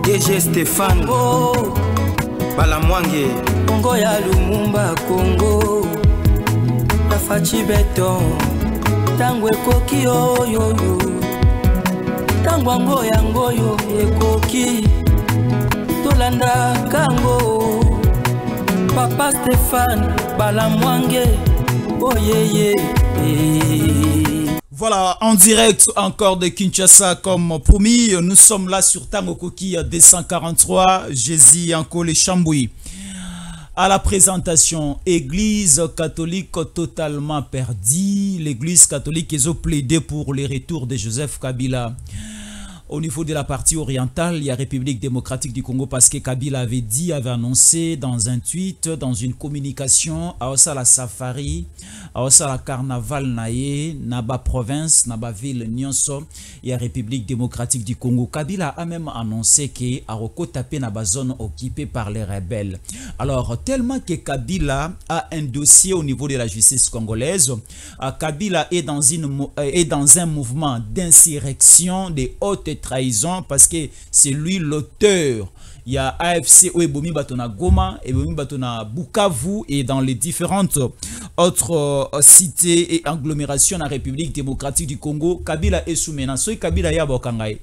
DG Stéphane Balamwange Congo ya Lumumba Congo Tafachi Beton Tangwe koki oyo Tangwa ngoyo ekoki Tolanda kango Papa Stéphane Balamwange Oh yeah. Voilà, en direct encore de Kinshasa comme promis, nous sommes là sur Tango Koki 243, Jésus Anko les Chamboui. À la présentation, Église catholique totalement perdue, l'Église catholique ils ont plaidé pour le retour de Joseph Kabila. Au niveau de la partie orientale, il y a République démocratique du Congo parce que Kabila avait annoncé dans un tweet, dans une communication, à la safari, à la carnaval naé, naba province, naba ville nyonso, il y a République démocratique du Congo. Kabila a même annoncé que Aroko tapé naba zone occupée par les rebelles. Alors, tellement que Kabila a un dossier au niveau de la justice congolaise, Kabila est dans un mouvement d'insurrection des hautes trahison parce que c'est lui l'auteur. Il y a AFC Ebomi Batona Goma, Ebomi Batona Bukavu et dans les différentes autres cités et agglomérations de la République démocratique du Congo. Kabila est sous menace. So Kabila ya bokangai.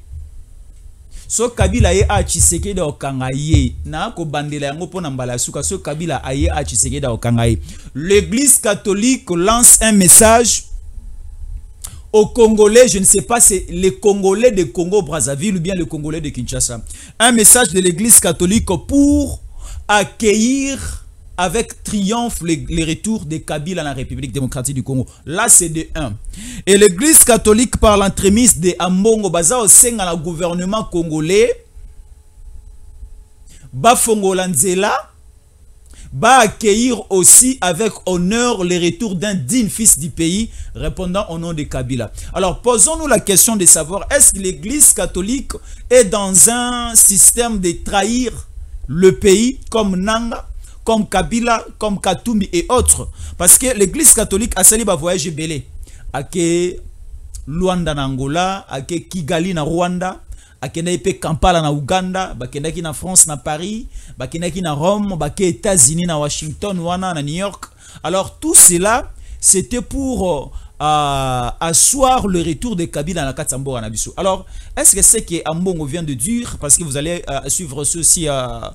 So Kabila ye a Tshisekedi okangai. Na ko bandela yango pona mbala suka. So Kabila aye a Tshisekedi okangai. L'Église catholique lance un message aux Congolais, je ne sais pas, c'est les Congolais de Congo-Brazzaville ou bien les Congolais de Kinshasa. Un message de l'Église catholique pour accueillir avec triomphe les retours de Kabila à la République démocratique du Congo. Là, c'est de 1. Et l'Église catholique, par l'entremise de Ambongo Baza, au sein de le gouvernement congolais, Bafongolanzela, va accueillir aussi avec honneur le retour d'un digne fils du pays répondant au nom de Kabila. Alors posons-nous la question de savoir, est-ce que l'Église catholique est dans un système de trahir le pays comme Nanga, comme Kabila, comme Katumbi et autres? Parce que l'Église catholique a sali ba voyage belé à Luanda na Angola, à Kigali na Rwanda, bakendaki pe Kampala na Uganda, bakendaki na France na Paris, bakendaki na Rome, bakendaki États-Unis na Washington, wana na New York. Alors tout cela, c'était pour asseoir le retour de Kabila dans la Katsambo Anabiso. Alors, est-ce que c'est que Ambongo vient de dire, parce que vous allez suivre ceci en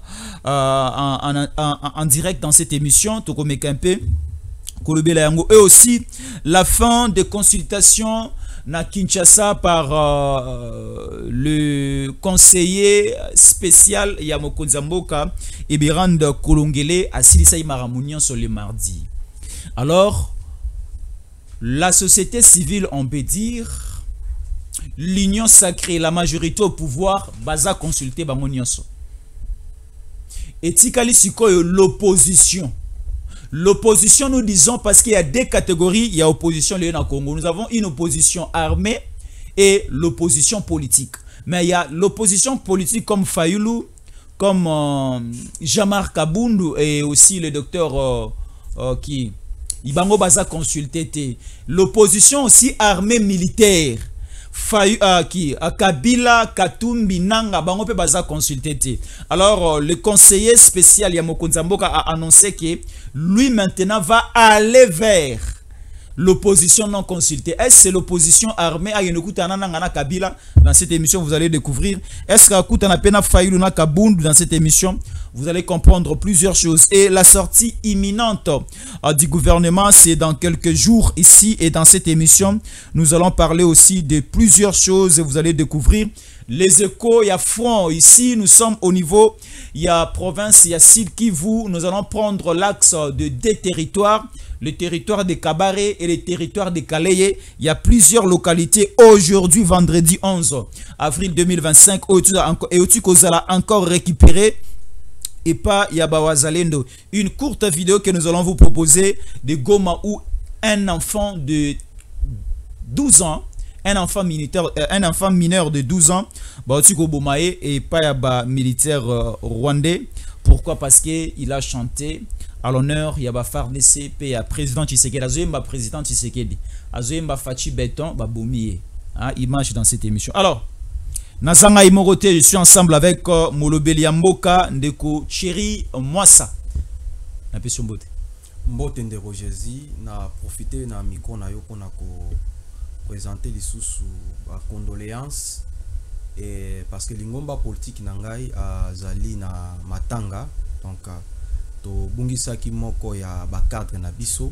direct dans cette émission, Tokomekempe, Kolobela Yango, et aussi la fin des consultations na Kinshasa par le conseiller spécial Yamokonza Mboka Ebirand Kolongele à Silisa Imaramounian sur le mardi. Alors, la société civile, on peut dire, l'union sacrée, la majorité au pouvoir, baza consulter bango nyonso. Et tikali sikoyo l'opposition. L'opposition, nous disons, parce qu'il y a deux catégories, il y a opposition au Congo. Nous avons une opposition armée et l'opposition politique. Mais il y a l'opposition politique comme Fayoulou, comme Jamar Kabundu et aussi le docteur qui Ibango Baza consulté. L'opposition aussi armée militaire. Kabila, Katumbi, Nanga, Bango pe Baza consulté. Alors, le conseiller spécial Yamokonza Mboka a annoncé que lui maintenant va aller vers l'opposition non consultée. Est-ce que c'est l'opposition armée à Yenokoutanana Kabila? Dans cette émission, vous allez découvrir. Est-ce qu'Akoutana Pena Fayouluna Kabundu dans cette émission? Vous allez comprendre plusieurs choses. Et la sortie imminente du gouvernement, c'est dans quelques jours ici. Et dans cette émission, nous allons parler aussi de plusieurs choses. Et vous allez découvrir les échos. Il y a front ici. Nous sommes au niveau, il y a province, il y a Sud Kivu. Nous allons prendre l'axe de deux territoires. Le territoire de Kabaré et le territoire de Kaleye. Il y a plusieurs localités aujourd'hui, vendredi 11 avril 2025. Et au Kozala encore récupéré. Et pas Yabawazalendo. Une courte vidéo que nous allons vous proposer de Goma où un enfant de 12 ans, un enfant mineur de 12 ans, et pas Yaba militaire rwandais. Pourquoi? Parce qu'il a chanté à l'honneur Yaba FARDC, et président Tshisekedi. Azoyemba président Tshisekedi. Azoyemba Fachi Beton, Baboumie. Image dans cette émission. Alors, Nazanga Imorote, je suis ensemble avec Molobeli Mboka, Ndeko Chéri Mwasa. Na question bote. Mbote Ndeko Jésus, na profiter na micro na yo pour présenter les sous condoléances et parce que l'ingomba politique nangai azali na matanga donc to bungisaki moko ya ba cadre na biso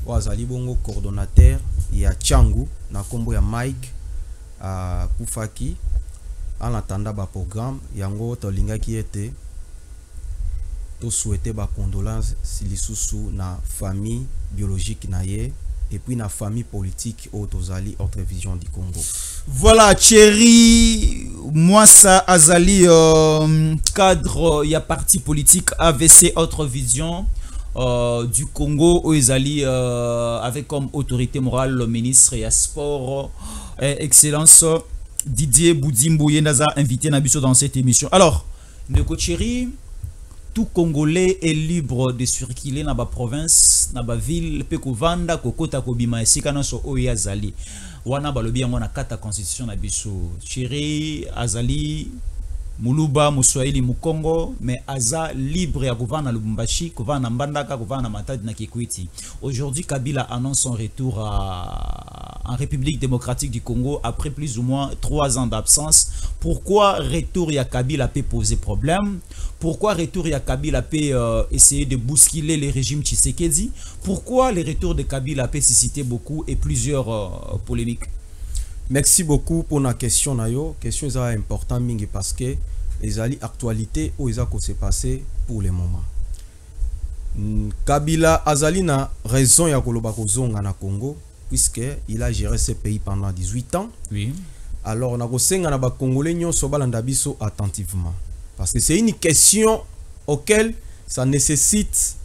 o azali bongo coordonnateur ya Changu na kombo ya Mike kufaki en attendant ba programme yango to lingaki ete to souhaiter ba condoléances silisusu na famille biologique na ye et puis na famille politique au Tozali autre vision du Congo. Voilà, Chéri Mwasa Azali cadre ya parti politique AVC autre vision du Congo où Azali avec comme autorité morale le ministre et sport excellence Didier Boudimbo Yenaza invité Nabiso dans cette émission. Alors, Ndeko Chéri, tout Congolais est libre de circuler dans la province, dans la ville, pe kovanda kokota kobima esika na so oyo azali. Wana balobi yango na kata constitution na biso. Chéri azali Muluba Muswahili Mukongo mais aza libre ya kovanda Lubumbashi, kovanda Mbandaka, kovanda Matadi na Kikwiti. Aujourd'hui Kabila annonce son retour en République démocratique du Congo après plus ou moins 3 ans d'absence. Pourquoi retour ya Kabila peut poser problème? Pourquoi retour ya Kabila peut essayer de bousculer le régime Tshisekedi? Pourquoi le retour de Kabila peut susciter beaucoup et plusieurs polémiques? Merci beaucoup pour la question nayo. Question est importante mingi parce que les ali actualité où ils ont se passer pour le moment. Kabila azali na raison ya koloba kozonga na Congo puisque il a géré ce pays pendant 18 ans. Oui. Alors na kosenga na ba Congolais nyonso balanda biso attentivement parce que c'est une question auquel ça nécessite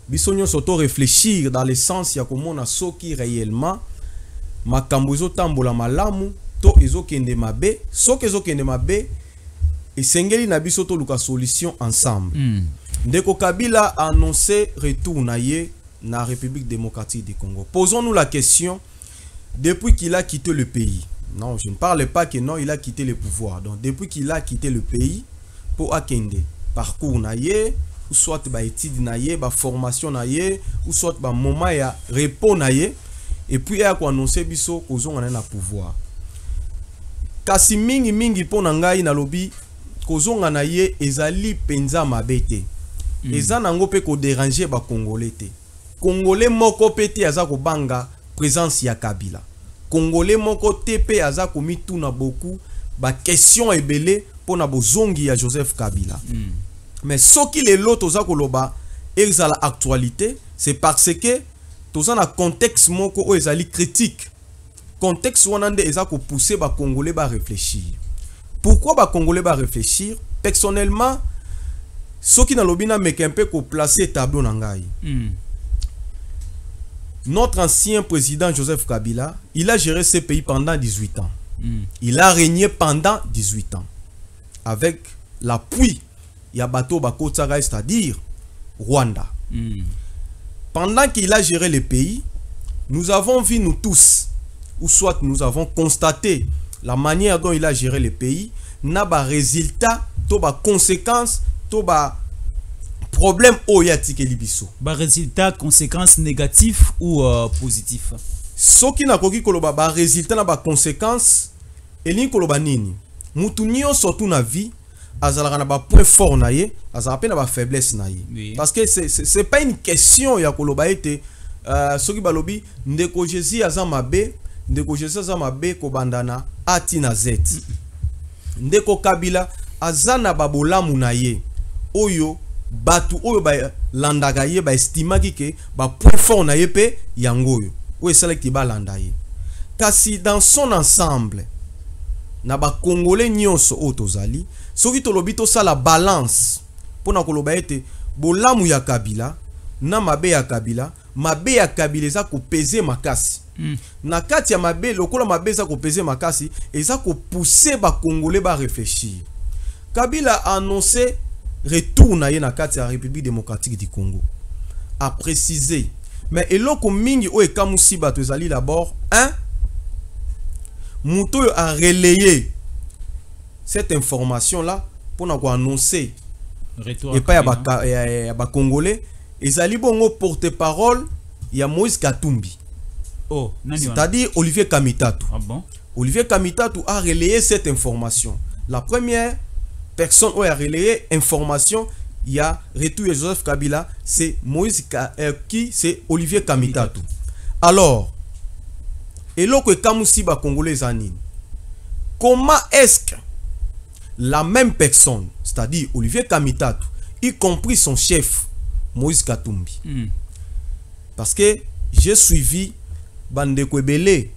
biso nyonso to réfléchir dans le sens ya komona soki réellement makambo ezotambola malamu to ezokende mabe soki ezokende mabe esengeli na biso to luka solution ensemble. Ndeko Kabila a annoncé retour na ye na République démocratique du Congo. Posons-nous la question depuis qu'il a quitté le pays. Non, je ne parle pas que non, il a quitté le pouvoir. Donc depuis qu'il a quitté le pays pour akende parcours na ye ou soit ba étude na ye, ba formation na ye ou soit ba moment ya repos na ye. Et puis il a annoncé biso kozonga na pouvoir. Kasi mingi pona ngai na lobi kozonga na ye ezali penza mabete. Eza nango pe ko déranger ba Congolais te. Congolais moko pete aza ko banga présence ya Kabila. Congolais moko tepe aza ko mituna beaucoup ba question ebele pona bozongi ya Joseph Kabila. Mais soki le lot oza ko loba ezala actualité, c'est parce que tout ça na contexte moko o ezali critique. Contexte wanande eza ko pousser ba Congolais ba réfléchir. Pourquoi ba Congolais ba réfléchir? Personnellement, ceux qui na lobina meke un peu ko placer tableau nangai. Notre ancien président Joseph Kabila, il a géré ce pays pendant 18 ans. Il a régné pendant 18 ans avec l'appui Yabato Bakotsaga, c'est-à-dire Rwanda. Pendant qu'il a géré le pays, nous avons vu nous tous, ou soit nous avons constaté la manière dont il a géré le pays, n'a pas résultat, pas conséquences, pas problème au yatike libiso. Ba résultat, conséquences négatives ou positifs? Ce qui n'a koki koloba ba résultat na ba conséquences, elin koloba nini? Mutu nyo surtout na vie, azalaka na ba point fort na ye, azalaka na ba faiblesse na ye. Oui. Parce que c'est pas une question ya koloba ete soki balobi ndeko Jésus azamabe, ndeko Jésus azamabe ko bandana ati na Z. Ndeko Kabila azana babolamu na ye. Oyo batu oyo ba landaka ye ba estimaki ke ba point fort na ye pe yangoyo. Oyo selekti ba landa ye. Kasi dans son ensemble na ba Congolais nyonso o tozali soki tolobi to sala balance pona koloba ete bolamu ya Kabila na mabe ya Kabila eza ko peser makasi. Na kati ya mabe lokola mabe eza ko peser makasi eza ko pousser ba Congolais ba réfléchir. Kabila a annoncé retour na ye na kati ya République démocratique du Congo. A précisé mais eloko mingi o ekamusi bato ezali d'abord muto a relayé cette information là pour nous annoncer Retour et à pas Kabila. ya ba Congolais ezali bongo porte-parole ya Moïse Katumbi. Oh, nani wana? C'est-à-dire Olivier Kamitatu. Ah bon? Olivier Kamitatu a relayé cette information. La première personne qui a relayé information, il y a Retour à Joseph Kabila, c'est c'est Olivier Kamitatu. Alors, et là que Kamousi ba Congolais zanine. Comment est-ce que la même personne, c'est-à-dire Olivier Kamitatu, y compris son chef Moïse Katumbi, parce que j'ai suivi Bande Kwebele,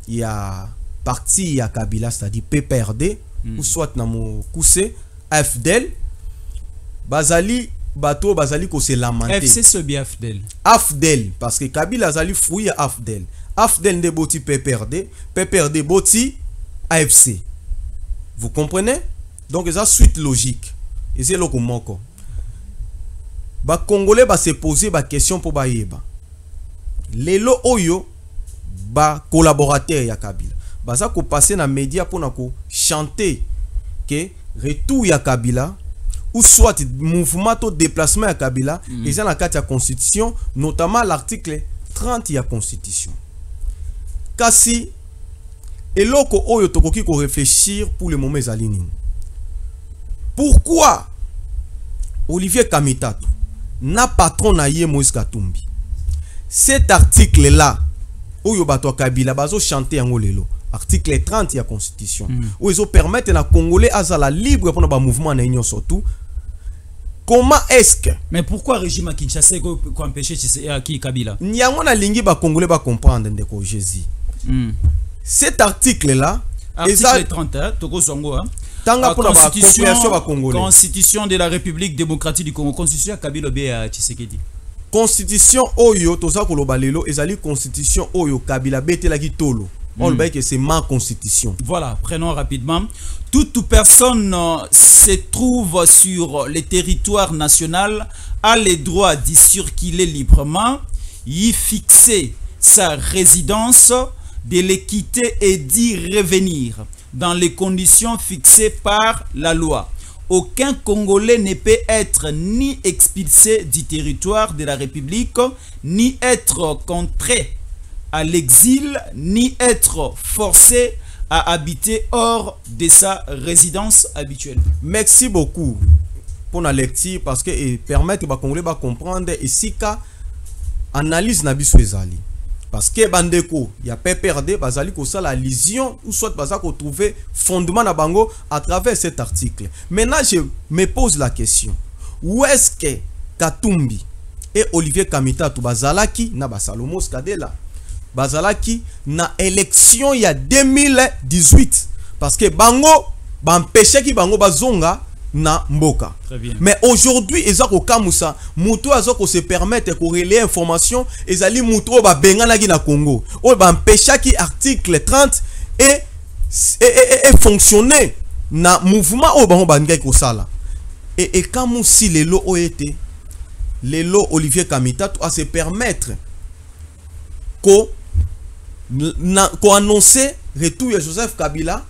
il y a parti il y a Kabila, c'est-à-dire PPRD, ou soit Namo Kousse, AFDEL, Bazali, Bato, Bazali, ko se lamenté. FC c'est bien AFDEL. AFDEL, parce que Kabila Zali fouille AFDEL. AFDEL de Boti PPRD, PPRD Boti AFC. Vous comprenez? Donc, c'est une suite logique. Et c'est là que manque. Les Congolais va se poser des questions pour les Les oyo ba collaborateurs ya Kabila. Baza ko passer dans les médias pour chanter que retour ya Kabila ou soit mouvement de déplacement ya Kabila et dans la carte de la constitution, notamment l'article 30 de la constitution. Kasi eloko oyo tokoki ko réfléchir pour le moment zalini. Pourquoi Olivier Kamitatu n'a patron na ye Moïse Katumbi? Cet article là oyo bato Kabila bazo chanter yango lelo. Article 30 de la constitution. Où ils permettent na Congolais azala libre pour na mouvement na union surtout. Comment est-ce que Mais pourquoi régime à Kinshasa ko empêcher qui Kabila? Nyango na lingi ba Congolais ba comprendre ndeko Jésus. Cet article là, article 30 Togo Songo tanga pour la compréhension ba Congolais. Constitution de la République démocratique du Congo, constitution Kabila be à Tshisekedi. Constitution oyo toza koloba lelo ezali constitution oyo Kabila betela kitolo. On le dit que c'est ma constitution. Voilà, prenons rapidement. Toute personne se trouve sur le territoire national a le droit d'y circuler librement, y fixer sa résidence, de les quitter et d'y revenir dans les conditions fixées par la loi. Aucun Congolais ne peut être ni expulsé du territoire de la République, ni être contraint à l'exil, ni être forcé à habiter hors de sa résidence habituelle. Merci beaucoup pour la lecture parce que permet aux Congolais de comprendre ici qu'à analyse nabiso ezali. Parce que bandeko, il y a PPRD, bazali ko ça la lésion ou soit bazali ko trouver fondement na bango à travers cet article. Maintenant, je me pose la question. Où est-ce que Katumbi et Olivier Kamitatu bazalaki na Basalomo Skadela bazalaki na élection il y a 2018 parce que bango empêché ki bango bazonga na mboka. Très bien. Mais aujourd'hui ezako kamusa muto azoko se permettre ko relayer information ezali muto ba bengana ki na Congo o ba empêché ki article 30 et fonctionner na mouvement o bango bangai ko sala et kamusi lelo o été lelo Olivier Kamitatu a se permettre ko annoncer retour de Joseph Kabila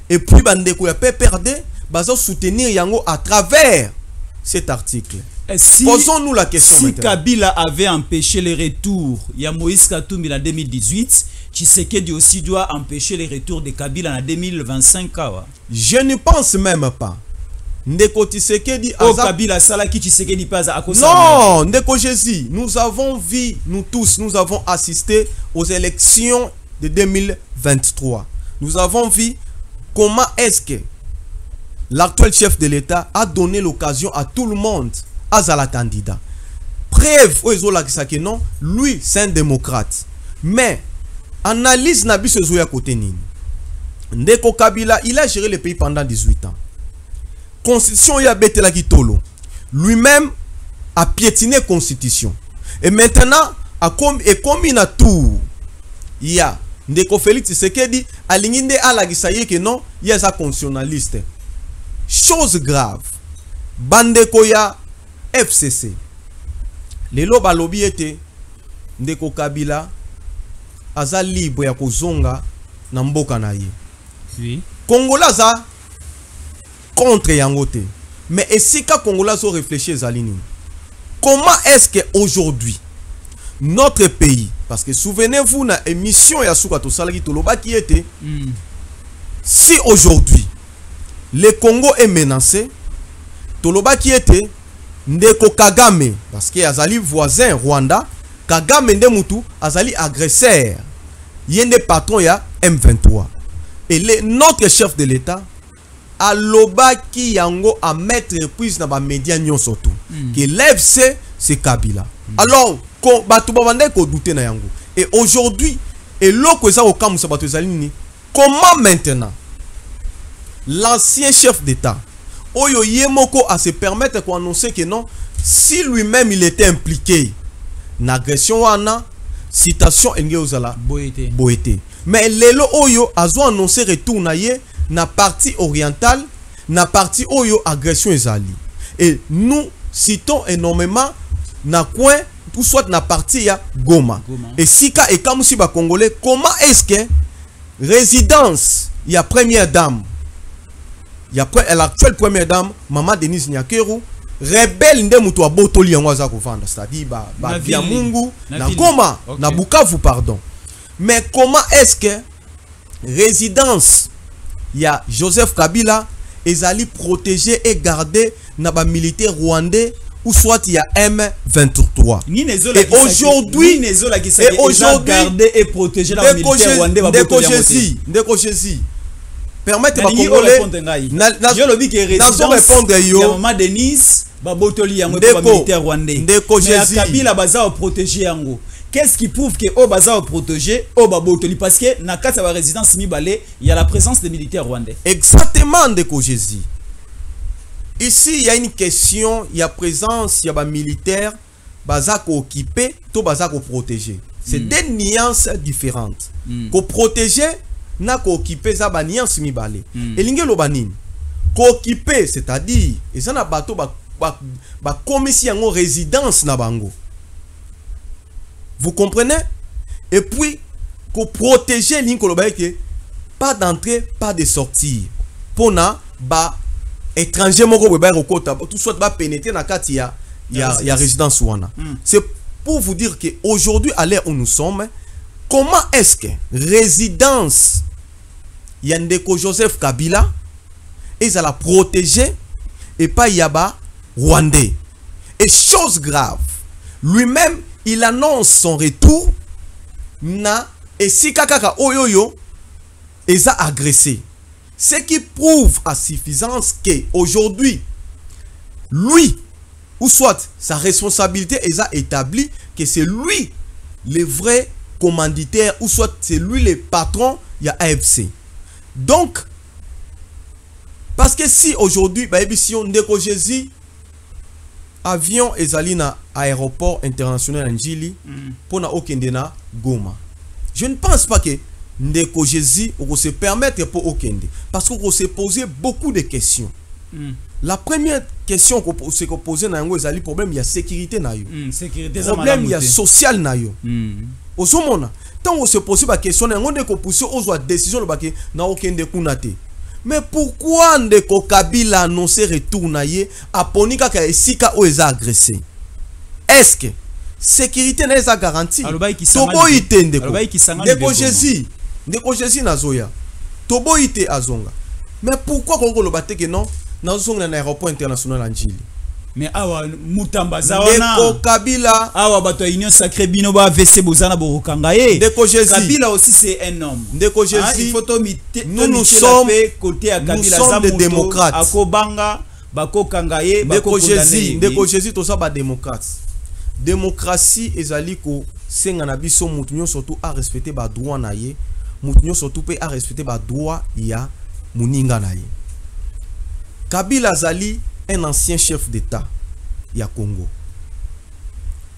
et puis bandeko ya PPRD bazo soutenir yango à travers cet article. Si, posons-nous la question si maintenant. Kabila avait empêché le retour, il y a Moïse Katumbi en 2018, Tshisekedi aussi doit empêcher le retour de Kabila en 2025. Je ne pense même pas. Ndeko Tshisekedi Kabila Salaki Tshisekedi pas à cause. Non, Ndeko Jésus, nous avons vu, nous tous, nous avons assisté aux élections de 2023. Nous avons vu comment est-ce que l'actuel chef de l'État a donné l'occasion à tout le monde à la candidat. Preuve, non, lui, c'est un démocrate. Mais, analyse Nabi Sezoya côté Nini. Ndeko Kabila, il a géré le pays pendant 18 ans. Constitution ya betela kitolo. Lui-même a piétiné constitution. Et maintenant, comme il a tout, il y a Ndeko Félix Tshisekedi alinginde alagisaye que non, il y a sa constitutionnaliste. Chose grave. Bandeko ya FCC. Les loba lobby était Ndeko Kabila aza libre ya kozonga na mboka na ye. Oui. Kongola za contre Yangote. Mais et si ka Congolais ont réfléchi Zalini, comment est-ce que aujourd'hui notre pays, parce que souvenez-vous na émission ya Soukato Salaki Toloba qui était, si aujourd'hui le Congo est menacé, Toloba qui était Ndeko Kagame, parce que Azali voisin Rwanda, Kagame Ndemutu Azali agresseur, yende patron ya M23. Et notre chef de l'État a loba ki yango a mettre prise na ba média nyon surtout que l'FC c'est Kabila. Alors ko batu babande ko douter na yango. Et aujourd'hui et loko za okamu sa batu zalini, comment maintenant l'ancien chef d'État Oyo Yemoko a se permettre qu'on annoncer que non, si lui-même il était impliqué dans l'agression wana, citation Engeozala Boete. Mais lelo Oyo a annoncé retour na partie orientale, na partie Oyo agression ezali. Et nous citons énormément na coin ou soit na partie ya Goma. Et sika et comme si ba Congolais, comment est-ce que résidence ya première dame, il y a l'actuelle première dame, Maman Denise Nyakeru, rebelle Ndemutu a botoli yango za kovanda, c'est-à-dire ba Biamungu, na Goma, na Bukavu pardon. Mais comment est-ce que résidence il y a Joseph Kabila ezali protégé et gardé na ba militaire rwandais ou soit il y a M23. Et aujourd'hui gardé et protégé na militaire rwandais ba botoli Ndeko Jésus. Permettez ma Congolais je répondre yo Maman Denise babotoli yango ba militaire rwandais. Ndeko Jésus Kabila baza protéger yango. Qu'est-ce qui prouve que au baza protégé au babotoli parce que na kata ba résidence Mibale il y a la présence des militaires rwandais. Exactement Ndeko Jésus. Ici il y a une question, il y a présence, il y a ba militaire baza ko occupé, to baza ko protéger. C'est des nuances différentes. Ko protéger na ko occupé za ba nuance Mibale. Elinge lobanini. Ko occupé c'est-à-dire et ça na bato ba commission en résidence na bango. Vous comprenez? Et puis, pour protéger l'incolobaïque, pas d'entrée, pas de sortie. Pour na, ba étranger moko beba rokota, tout soit ba pénétrer na katia, il y a résidence wana. C'est pour vous dire que aujourd'hui à l'heure où nous sommes, comment est-ce que résidence Yandeko Joseph Kabila et ça la protéger et pas yaba rwandais. Et chose grave, lui-même il annonce son retour na et si kakaka oyoyo est agressé. Ce qui prouve à suffisance que aujourd'hui lui ou soit sa responsabilité est établie que c'est lui le vrai commanditaire ou soit c'est lui le patron il y a AFC. Donc parce que si aujourd'hui bah si on Ndeko Jésus avion ezali na aéroport international Njili pour na okende na Goma. Je ne pense pas que Ndeko Jésus on se permettre pour okende parce qu'on se poser beaucoup de questions. La première question qu'on se poser na yango ezali problème il y a sécurité na yo. Problème il y a social na yo. Osomona tant on se pose ba question na yango ndeko pousser aux décision le baké na okende kunate. Mais pourquoi Ndeko Kabila annoncé retour naie à Ponika ka esika o eza agressé? Est-ce que sécurité n'est pas garantie? Tobo ite Ndeko Jésus nazoya. Tobo ite azonga. Mais pourquoi Kongo lo bate que non nazonga na aéroport international Anjili? Mais awa mutamba zawana Ndeko Kabila awa bato union sacré bino ba VC bozana borokanga ye. Ndeko Jésus Kabila aussi c'est un homme. Ndeko Jésus il faut nous sommes côté à Kabila nous sommes des démocrates. Akobanga bako kangaye bako condamné. Ndeko Jésus to sa ba démocrate. Démocratie ezali ko senga na biso mutu nyo surtout à respecter ba droit na ye. Mutu nyo surtout pe à respecter ba droit ya muninga na ye. Kabila zali un ancien chef d'État ya Congo.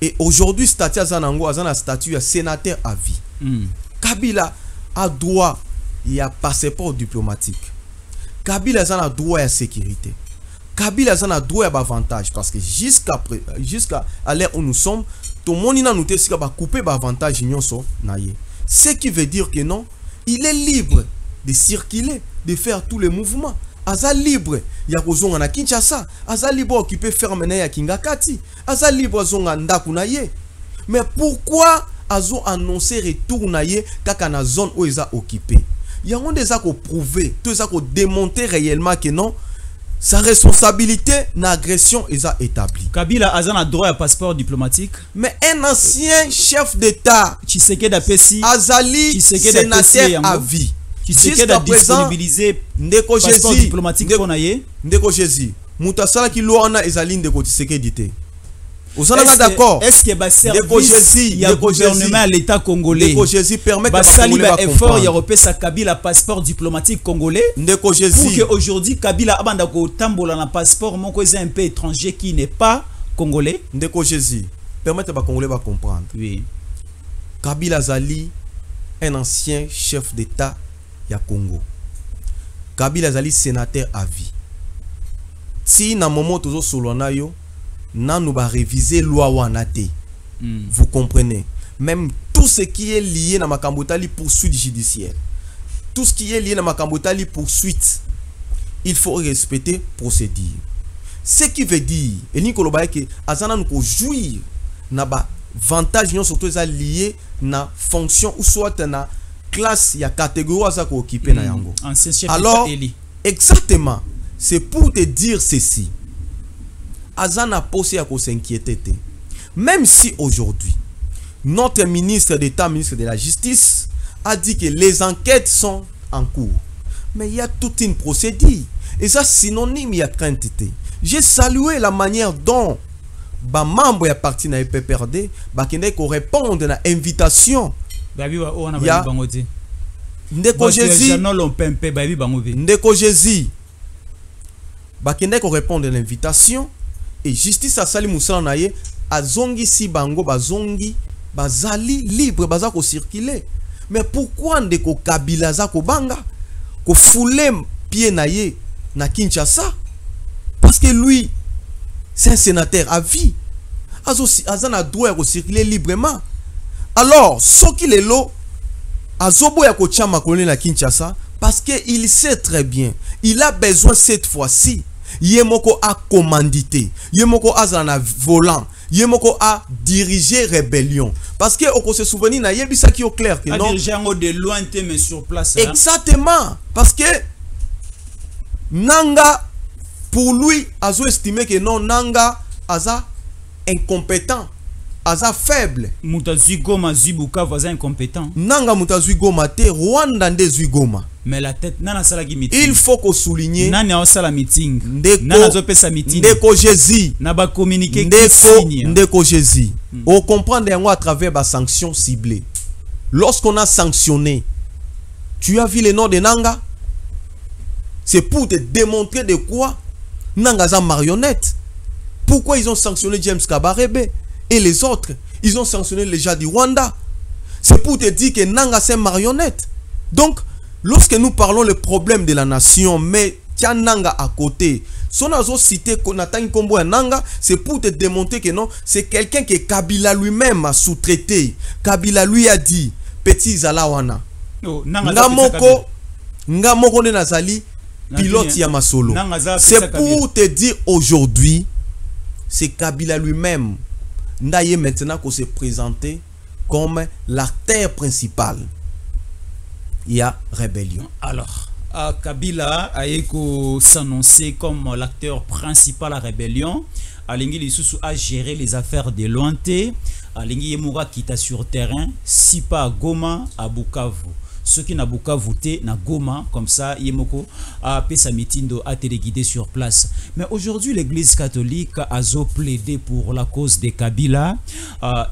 Et aujourd'hui, statut Zanango a un statut de sénateur à vie. Kabila a droit à passeport diplomatique. Kabila a droit à sécurité. Kabila a droit à avantage parce que jusqu'à l'heure où nous sommes, tout le monde a noté qu'il va couper avantage. Ce qui veut dire que non, il est libre de circuler, de faire tous les mouvements. aza libre ya kozonga na Kinshasa, aza libre occuper ferme na ya Kingakati, aza libre zonga ndaku na ye. Mais pourquoi azo annoncer retour na ye kaka na zone où eza occupé? Yango déjà ko prouver, tout ça ko démontrer réellement que non, sa responsabilité na agression est établie. Kabila a un droit à passeport diplomatique. Mais un ancien chef d'État, Tshisekedi Apesi, Azali, sénateur à vie. Tshisekedi a disponibilisé passeport diplomatique pour naye. Ndeko Jésus, mutasala ki loana ezali ndeko Tshisekedi te. Vous en êtes d'accord? Est-ce que ba service il y a gouvernement à l'État congolais? Ndeko Jésus permet ba sali ba effort européen sa Kabila passeport diplomatique congolais. Ndeko Jésus pour que aujourd'hui Kabila abanda ko tambola na passeport moko un peu étranger qui n'est pas congolais. Ndeko Jésus permettre ba congolais ba comprendre. Oui. Kabila Zali un ancien chef d'État ya Congo. Kabila Zali sénateur à vie. Si na moment tozo solona yo nan nous va réviser loi wanate. Vous comprenez? Même tout ce qui est lié na makambotali poursuite judiciaire. Tout ce qui est lié na makambotali poursuite, il faut respecter procédure. Ce qui veut dire, et Nikoloba que azana nous jouir na ba avantage non surtout ça lié na fonction ou soit na classe ya catégorie ça ko occuper na yango. Alors exactement, c'est pour te dire ceci. Azana posé à s'inquiéter. Même si aujourd'hui, notre ministre d'État, ministre de la Justice, a dit que les enquêtes sont en cours. Mais il y a toute une procédure. Et ça, synonyme, il y a crainte. J'ai salué la manière dont les membres de parti na PPRD répondent à l'invitation. Ndeko Jésus, répondre à l'invitation. Et justice a sali musala na ye azongi si bango bazongi bazali libre baza ko circuler. Mais pourquoi ndeko Kabila za ko banga ko foule pied na ye na Kinshasa? Parce que lui c'est un sénateur à vie. Azana droit ko circuler librement. Alors soki lelo azobo ya ko chama koloni na Kinshasa parce que il sait très bien, il a besoin cette fois-ci Yemoko a commandité, Yemoko a zana volant, Yemoko a dirigé rébellion. Parce que on se souvient na yebisa qui est clair que non. Dirigé de loin mais sur place. Exactement, parce que Nanga pour lui azo estimé que non Nanga aza incompétent, aza faible. Mutazui Goma Zibuka voisin incompétent. Nanga Mutazui Goma te Rwanda nde Zui Goma. Mais la tête nana salagi meeting. Il faut qu'on souligne nani a sala meeting. Nana zo pesa meeting. Ndeko Jésus. Na ba communiquer Ndeko Jésus. On comprend à travers ba sanctions ciblées. Lorsqu'on a sanctionné, tu as vu le nom de Nanga? C'est pour te démontrer de quoi Nanga est marionnette. Pourquoi ils ont sanctionné James Kabarebe et les autres? Ils ont sanctionné les gens du Rwanda. C'est pour te dire que Nanga c'est marionnette. Donc lorsque nous parlons le problème de la nation, mais tiens Nanga à côté, son azo cité Konatan Kombo Nanga, c'est pour te démontrer que non, c'est quelqu'un que Kabila lui-même a sous-traité. Kabila lui a dit, petit Zalawana. Ngamoko ne nazali, pilote Yamasolo. C'est pour te dire aujourd'hui, c'est Kabila lui-même, Ndaye maintenant qu'on s'est présenté comme l'acteur principal. Il y a rébellion. Alors, Kabila a s'annoncer comme l'acteur principal à rébellion. Alingi Lisusu a géré les affaires de Lointé. Alingi Yemura quitta sur terrain, si pas à Goma, à Bukavu. Ceux qui n'ont pas voté na Goma, comme ça, Yemoko a fait sa mitindo a téléguidé sur place. Mais aujourd'hui, l'église catholique a plaidé pour la cause de Kabila.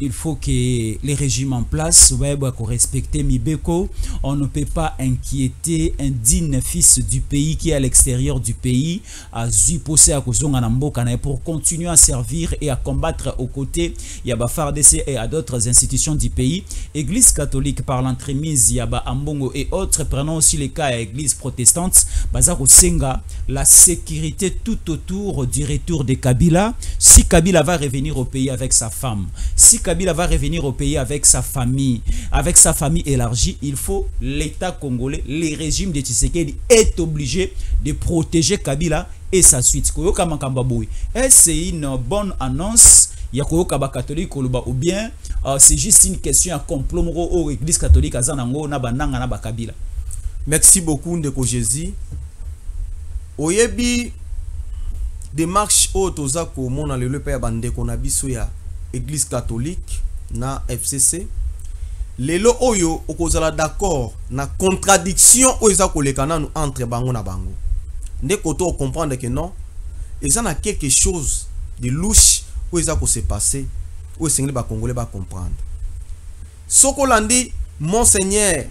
Il faut que les régimes en place soient respectés Mibeko. On ne peut pas inquiéter un digne fils du pays qui est à l'extérieur du pays, à Zuposé à Kozonga Namboka, pour continuer à servir et à combattre aux côtés Yaba FARDC et à d'autres institutions du pays. Église catholique par l'entremise Yaba Ambo Mbongo et autres, prenons aussi les cas à l'église protestante, Bazako Senga, la sécurité tout autour du retour de Kabila. Si Kabila va revenir au pays avec sa femme, si Kabila va revenir au pays avec sa famille élargie, il faut l'État congolais, le régime de Tshisekedi est obligé de protéger Kabila et sa suite. Est-ce c'est une bonne annonce? Yakoyoka catholique ou bien c'est juste une question à complot au église catholique à Zanango na bananga na bakabila. Merci beaucoup Ndeko Jésus. Oyebi démarche au tozako mona le père bandeko na biso ya église catholique na FCC. Lelo oyo okozala d'accord na contradiction oyo kolekana entre bango na bango. Ndeko to comprendre que non, et ça na quelque chose de louche où ça s'est passé, où les Congolais va comprendre. Sokolandi, Monseigneur